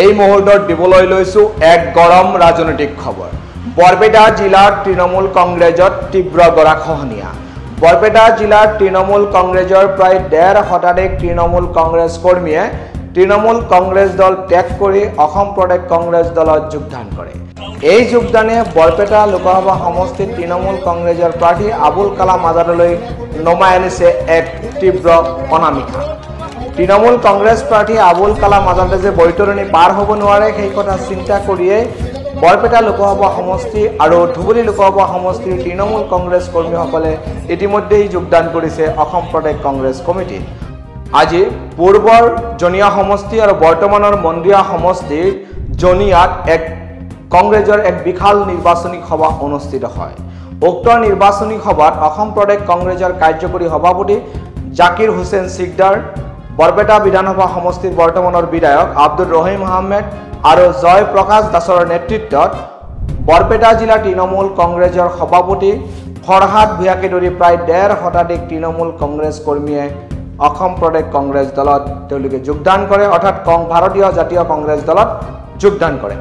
এই মুহূৰ্তত দিবলৈ লৈছো এক গৰম ৰাজনৈতিক খবৰ। বৰপেটা জিলাৰ তৃণমূল কংগ্ৰেছত তীব্ৰ গৰাখহনীয়া। বৰপেটা জিলাৰ তৃণমূল কংগ্ৰেছৰ প্ৰায় 1.5 শতাধিক তৃণমূল কংগ্ৰেছ কৰ্মীয়ে তৃণমূল কংগ্ৰেছ দল ত্যাগ কৰি অসম প্ৰদেশ কংগ্ৰেছ দলত যোগদান কৰে। এই যোগদানে বৰপেটা লোকসভা সমষ্টিত তৃণমূল কংগ্ৰেছৰ প্ৰাৰ্থী আবুল কালাম আজাদলৈ নমাই আনিছে এক তীব্ৰ অনামিকা। তৃণমূল কংগ্ৰেছ প্ৰাৰ্থী আবুল কালাম আজাদে যে বৈতৰণি পাৰ হ'ব নোৱাৰে সেই কথা চিন্তা কৰিয়ে বৰপেটা লোকসভা সমষ্টি আৰু ধুবুৰী লোকসভা সমষ্টিৰ তৃণমূল কংগ্ৰেছ কৰ্মীসকলে ইতিমধ্যেই যোগদান কৰিছে অসম প্ৰদেশ কংগ্ৰেছ কমিটিত। আজি পূৰ্বৰ জনিয়া সমষ্টি আৰু বৰ্তমানৰ মন্দিয়া সমষ্টিৰ জনিয়াত এক কংগ্ৰেছৰ এক বিশাল নিৰ্বাচনী সভা অনুষ্ঠিত হয়। উক্ত নিৰ্বাচনী সভাত অসম প্ৰদেশ কংগ্ৰেছৰ কাৰ্যকৰী সভাপতি জাকিৰ হুছেইন সিকদাৰ, বৰপেটা বিধানসভা সমষ্টিৰ বৰ্তমানৰ বিধায়ক আব্দুৰ ৰহিম আহমেদ আৰু জয় প্ৰকাশ দাসৰ নেতৃত্বত বৰপেটা জিলা তৃণমূল কংগ্ৰেছৰ সভাপতি ফৰহাদ ভূঞাকে ধৰি প্ৰায় 1.5 শতাধিক তৃণমূল কংগ্ৰেছ কৰ্মীয়ে অসম প্ৰদেশ কংগ্ৰেছ দলত তেওঁলোকে যোগদান কৰে, অৰ্থাৎ ভাৰতীয় জাতীয় কংগ্ৰেছ দলত যোগদান কৰে।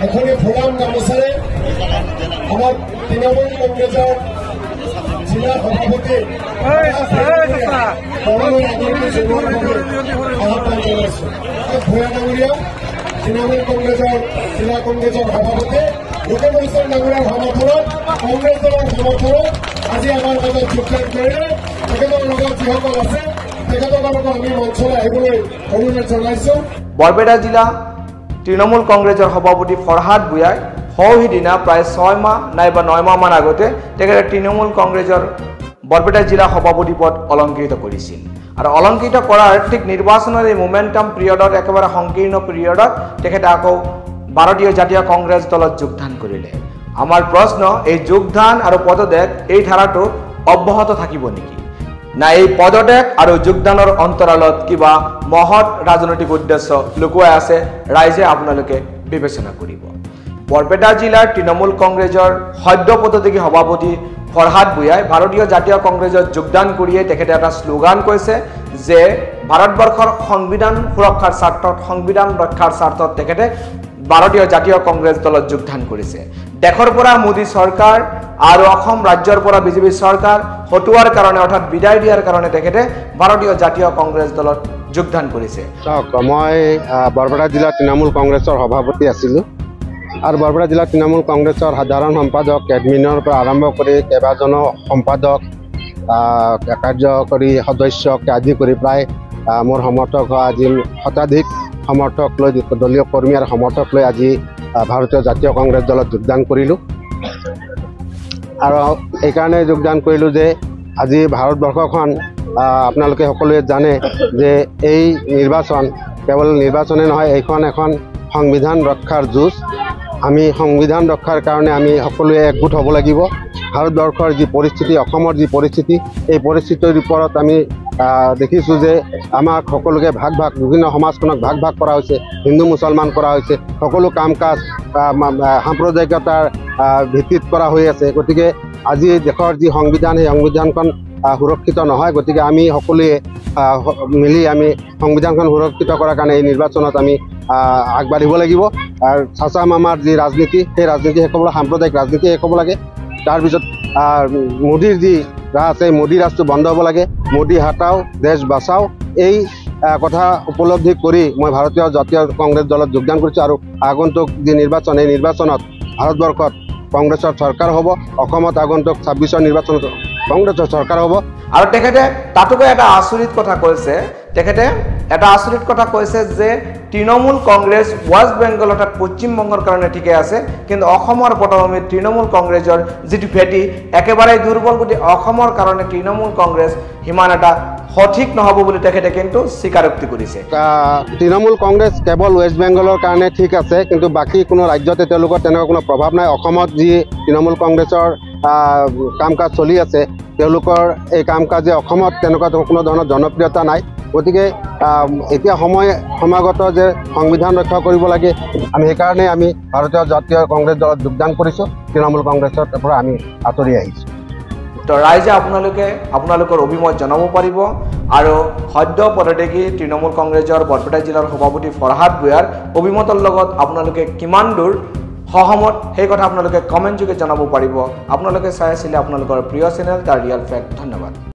এখনে ফোলাম গামোচাৰে আমাৰ তৃণমূল কংগ্ৰেছৰ জিলা সভাপতি তৃণমূল কংগ্ৰেছৰ জিলা কংগ্ৰেছৰ সভাপতি লোকেশ ডাঙৰীয়াৰ সমৰ্থনত কংগ্ৰেছ দলৰ সমৰ্থনত আজি আমাৰ মাজত যোগদান কৰিলে। তেখেতৰ লগত যিসকল আছে তেখেতসকলক আমি মঞ্চলৈ আহিবলৈ অনুৰোধ জনাইছো। বৰপেটা জিলা তৃণমূল কংগ্ৰেছৰ সভাপতি ফৰহাদ ভূঞাই সিদিনা প্ৰায় 6 মাহ নাইবা 9 মাহমান আগতে তেখেতে তৃণমূল কংগ্ৰেছৰ বৰপেটা জিলা সভাপতি পদ অলংকৃত কৰিছিল আৰু অলংকৃত কৰাৰ ঠিক নিৰ্বাচনৰ এই মোমেণ্টাম পিৰিয়ডত একেবাৰে সংকীৰ্ণ পিৰিয়ডত তেখেতে আকৌ ভাৰতীয় জাতীয় কংগ্ৰেছ দলত যোগদান কৰিলে। আমাৰ প্ৰশ্ন, এই যোগদান আৰু পদত্যাগ এই ধাৰাটো অব্যাহত থাকিব নেকি, না এই পদত্যাগ আৰু যোগদানৰ অন্তৰালত কিবা মহৎ ৰাজনৈতিক উদ্দেশ্য লুকুৱাই আছে? ৰাইজে আপোনালোকে বিবেচনা কৰিব। বৰপেটা জিলাৰ তৃণমূল কংগ্ৰেছৰ সদ্য পদত্যাগী সভাপতি ফৰহাদ ভূঞাই ভাৰতীয় জাতীয় কংগ্ৰেছত যোগদান কৰিয়ে তেখেতে এটা শ্লোগান কৈছে যে ভাৰতবৰ্ষৰ সংবিধান সুৰক্ষাৰ স্বাৰ্থত, সংবিধান ৰক্ষাৰ স্বাৰ্থত তেখেতে ভাৰতীয় জাতীয় কংগ্ৰেছ দলত যোগদান কৰিছে। দেশৰ পৰা মোদী চৰকাৰ আৰু অসম ৰাজ্যৰ পৰা বিজেপি চৰকাৰ হটোৱাৰ কাৰণে, অৰ্থাৎ বিদায় দিয়াৰ কাৰণে তেখেতে ভাৰতীয় জাতীয় কংগ্ৰেছ দলত যোগদান কৰিছে। মই বৰপেটা জিলা তৃণমূল কংগ্ৰেছৰ সভাপতি আছিলোঁ আৰু বৰপেটা জিলা তৃণমূল কংগ্ৰেছৰ সাধাৰণ সম্পাদক এডমিনৰ পৰা আৰম্ভ কৰি কেইবাজনো সম্পাদক, কাৰ্যকৰী সদস্যকে আদি কৰি প্ৰায় মোৰ সমৰ্থক হোৱা আজি শতাধিক সমৰ্থক লৈ, দলীয় কৰ্মী আৰু সমৰ্থক লৈ আজি ভাৰতীয় জাতীয় কংগ্ৰেছ দলত যোগদান কৰিলোঁ। আৰু এইকাৰণে যোগদান কৰিলোঁ যে আজি ভাৰতবৰ্ষখন আপোনালোকে সকলোৱে জানে যে এই নিৰ্বাচন কেৱল নিৰ্বাচনে নহয়, এইখন এখন সংবিধান ৰক্ষাৰ যুঁজ। আমি সংবিধান ৰক্ষাৰ কাৰণে আমি সকলোৱে একগোট হ'ব লাগিব। ভাৰতবৰ্ষৰ যি পৰিস্থিতি, অসমৰ যি পৰিস্থিতি, এই পৰিস্থিতিৰ ওপৰত আমি দেখিছোঁ যে আমাক সকলোকে বিভিন্ন সমাজখনক ভাগ কৰা হৈছে, হিন্দু মুছলমান কৰা হৈছে, সকলো কাম কাজ সাম্প্ৰদায়িকতাৰ ভিত্তিত কৰা হৈ আছে। গতিকে আজি দেশৰ যি সংবিধান, সেই সংবিধানখন সুৰক্ষিত নহয়। গতিকে আমি সকলোৱে মিলি আমি সংবিধানখন সুৰক্ষিত কৰাৰ কাৰণে এই নিৰ্বাচনত আমি আগবাঢ়িব লাগিব। আৰু চাচা মামাৰ যি ৰাজনীতি, সেই ৰাজনীতি শেষ হ'ব লাগে, সাম্প্ৰদায়িক ৰাজনীতি শেষ হ'ব লাগে। তাৰপিছত মোদীৰ যি ৰাজ আছে, মোদী ৰাজটো বন্ধ হ'ব লাগে। মোদী হটাও, দেশ বাচাও, এই কথা উপলব্ধি কৰি মই ভাৰতীয় জাতীয় কংগ্ৰেছ দলত যোগদান কৰিছোঁ। আৰু আগন্তুক যি নিৰ্বাচন, এই নিৰ্বাচনত ভাৰতবৰ্ষত কংগ্ৰেছৰ চৰকাৰ হ'ব, অসমত আগন্তুক 26ৰ নিৰ্বাচনত কংগ্ৰেছৰ চৰকাৰ হ'ব। আৰু তেখেতে তাতোকৈ এটা আচৰিত কথা কৈছে তেখেতে এটা আচৰিত কথা কৈছে যে তৃণমূল কংগ্ৰেছ ৱেষ্ট বেংগল অৰ্থাৎ পশ্চিমবংগৰ কাৰণে ঠিকে আছে, কিন্তু অসমৰ পটভূমিত তৃণমূল কংগ্ৰেছৰ যিটো ভেটি একেবাৰে দুৰ্বল, গতিকে অসমৰ কাৰণে তৃণমূল কংগ্ৰেছ সিমান এটা সঠিক নহ'ব বুলি তেখেতে কিন্তু স্বীকাৰোক্তি কৰিছে। তৃণমূল কংগ্ৰেছ কেৱল ৱেষ্ট বেংগলৰ কাৰণে ঠিক আছে, কিন্তু বাকী কোনো ৰাজ্যতে তেওঁলোকৰ তেনেকুৱা কোনো প্ৰভাৱ নাই। অসমত যি তৃণমূল কংগ্ৰেছৰ কাম কাজ চলি আছে, তেওঁলোকৰ এই কাম কাজে অসমত তেনেকুৱা কোনো ধৰণৰ জনপ্ৰিয়তা নাই। গতিকে এতিয়া সমাগত যে সংবিধান ৰক্ষা কৰিব লাগে, আমি সেইকাৰণে আমি ভাৰতীয় জাতীয় কংগ্ৰেছ দলত যোগদান কৰিছোঁ, তৃণমূল কংগ্ৰেছৰ পৰা আমি আঁতৰি আহিছোঁ। তো ৰাইজে আপোনালোকৰ অভিমত জনাব পাৰিব আৰু সদ্য পদত্যাগী তৃণমূল কংগ্ৰেছৰ বৰপেটা জিলাৰ সভাপতি ফৰহাদ ভূঞাৰ অভিমতৰ লগত আপোনালোকে কিমান দূৰ সহমত সেই কথা আপোনালোকে কমেণ্ট যোগে জনাব পাৰিব। আপোনালোকে চাই আছিলে আপোনালোকৰ প্ৰিয় চেনেল দ্য ৰিয়েল ফেক্ট। ধন্যবাদ।